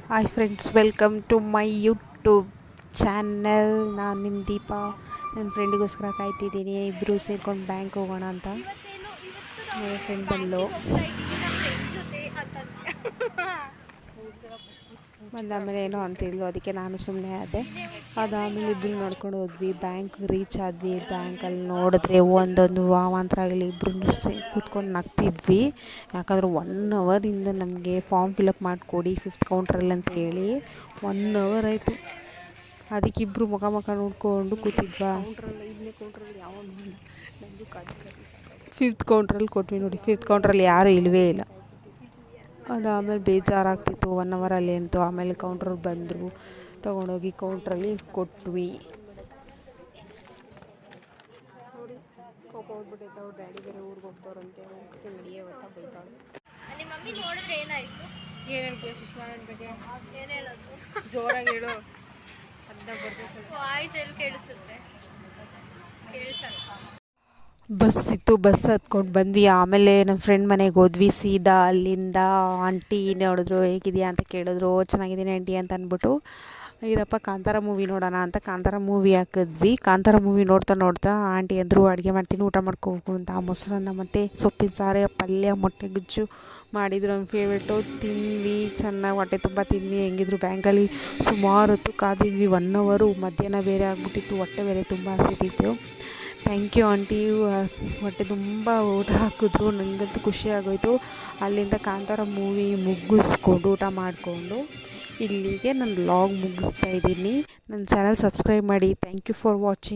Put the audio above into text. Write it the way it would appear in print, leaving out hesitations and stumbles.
Hi friends, welcome to my YouTube channel. ನಾನು ನಿಮ್ಮ ದೀಪ. ನನ್ನ ಫ್ರೆಂಡಿಗೋಸ್ಕರ ಕಾಯ್ತಿದ್ದೀನಿ. ಇಬ್ಬರು ಸೇರ್ಕೊಂಡು ಬ್ಯಾಂಕ್ ಹೋಗೋಣ ಅಂತ. ನನ್ನ ಫ್ರೆಂಡ್ ಬಂದಳು. ಬಂದಾದಮೇಲೆ ಏನೋ ಅಂತಿದ್ಲು, ಅದಕ್ಕೆ ನಾನು ಸುಮ್ಮನೆ ಆದೆ. ಅದಾದಮೇಲೆ ಇಬ್ಬರು ನಡ್ಕೊಂಡು ಹೋದ್ವಿ, ಬ್ಯಾಂಕ್ ರೀಚ್ ಆದ್ವಿ. ಬ್ಯಾಂಕಲ್ಲಿ ನೋಡಿದ್ರೆ ಒಂದೊಂದು ವಾಮಾಂತರ ಆಗಲಿ, ಇಬ್ಬರು ಕೂತ್ಕೊಂಡು ನಗ್ತಿದ್ವಿ. ಯಾಕಂದರೆ 1 ಅವರಿಂದ ನಮಗೆ ಫಾರ್ಮ್ ಫಿಲಪ್ ಮಾಡಿಕೊಡಿ 5th ಕೌಂಟ್ರಲ್ಲಿ ಅಂತ ಹೇಳಿ 1 ಅವರ್ ಆಯಿತು. ಅದಕ್ಕೆ ಇಬ್ಬರು ಮುಖ ನೋಡ್ಕೊಂಡು ಕೂತಿದ್ವಾ. 5th ಕೌಂಟ್ರಲ್ಲಿ ಕೊಟ್ವಿ ನೋಡಿ. 5th ಕೌಂಟ್ರಲ್ಲಿ ಯಾರೂ ಇಲ್ಲವೇ ಇಲ್ಲ. ಅದಾದಮೇಲೆ ಬೇಜಾರಾಗ್ತಿತ್ತು 1 ಅವರಲ್ಲಿ ಅಂತೂ. ಆಮೇಲೆ ಕೌಂಟ್ರಿಗೆ ಬಂದರು, ತೊಗೊಂಡೋಗಿ ಕೌಂಟ್ರಲ್ಲಿ ಕೊಟ್ವಿ. ನೋಡಿ, ಕೋಪ ಹೋಗ್ಬಿಟ್ಟೈತೆ. ಅವ್ರ ಡ್ಯಾಡಿ ಬೇರೆ ಊರಿಗೆ ಹೋಗ್ತಾರಂತೆ. ನಡಿಯೇ ಒತ್ತ ಬೈತಾಳೆ. ನಿಮ್ಮ ಮಮ್ಮಿ ನೋಡಿದ್ರೆ ಏನಾಯ್ತು? ಏನು ಹೇಳ್ತೀಯ ಸುಷ್ಮಾ ನನ್ನ ಬಗ್ಗೆ? ಏನು ಹೇಳೋದು? ಜೋರಾಗಿ ಹೇಳು. ಅರ್ಧ ಬರ್ತೈತೆ. ವಾಯ್ಸ್ ಎಲ್ಲಿ ಕೇಳಿಸುತ್ತೆ? ಕೇಳಿಸಲ್ಲ. ಬಸ್ ಇತ್ತು, ಬಸ್ ಹತ್ಕೊಂಡು ಬಂದ್ವಿ. ಆಮೇಲೆ ನಮ್ಮ ಫ್ರೆಂಡ್ ಮನೆಗೆ ಹೋದ್ವಿ. ಸೀದಾ ಅಲ್ಲಿಂದ ಆಂಟಿ ನೋಡಿದ್ರು, ಹೇಗಿದೆಯಾ ಅಂತ ಕೇಳಿದ್ರು. ಚೆನ್ನಾಗಿದ್ದೀನಿ ಆಂಟಿ ಅಂತ ಅಂದ್ಬಿಟ್ಟು, ಇರಪ್ಪ ಕಾಂತಾರ ಮೂವಿ ನೋಡೋಣ ಅಂತ ಕಾಂತಾರ ಮೂವಿ ಹಾಕಿದ್ವಿ. ಕಾಂತಾರ ಮೂವಿ ನೋಡ್ತಾ ಆಂಟಿ ಅಂದರು, ಅಡುಗೆ ಮಾಡ್ತೀನಿ, ಊಟ ಮಾಡ್ಕೋಬೇಕು ಅಂತ. ಮೊಸರನ್ನ ಮತ್ತು ಸೊಪ್ಪಿನ ಸಾರು, ಪಲ್ಯ, ಮೊಟ್ಟೆ ಗುಜ್ಜು ಮಾಡಿದ್ರು. ನನ್ನ ಫೇವ್ರೇಟು. ತಿಂದ್ವಿ, ಚೆನ್ನಾಗಿ ಹೊಟ್ಟೆ ತುಂಬ ತಿಂದ್ವಿ. ಹೆಂಗಿದ್ರು ಬ್ಯಾಂಕಲ್ಲಿ ಸುಮಾರು ಹೊತ್ತು ಕಾದಿದ್ವಿ. 1 ಅವರು. ಮಧ್ಯಾಹ್ನ ಬೇರೆ ಆಗಿಬಿಟ್ಟಿತ್ತು, ಹೊಟ್ಟೆ ಬೇರೆ ತುಂಬ ಹಸಿತಿತ್ತು. ಥ್ಯಾಂಕ್ ಯು ಆಂಟಿ, ಹೊಟ್ಟೆ ತುಂಬ ಊಟ ಹಾಕಿದ್ರು. ನನಗಂತೂ ಖುಷಿ ಆಗೋಯಿತು. ಅಲ್ಲಿಂದ ಕಾಂತಾರ ಮೂವಿ ಮುಗಿಸ್ಕೊಂಡು ಊಟ ಮಾಡಿಕೊಂಡು ಇಲ್ಲಿಗೆ ನನ್ನ ವ್ಲಾಗ್ ಮುಗಿಸ್ತಾ ಇದ್ದೀನಿ. ನನ್ನ ಚಾನಲ್ ಸಬ್ಸ್ಕ್ರೈಬ್ ಮಾಡಿ. Thank you for watching.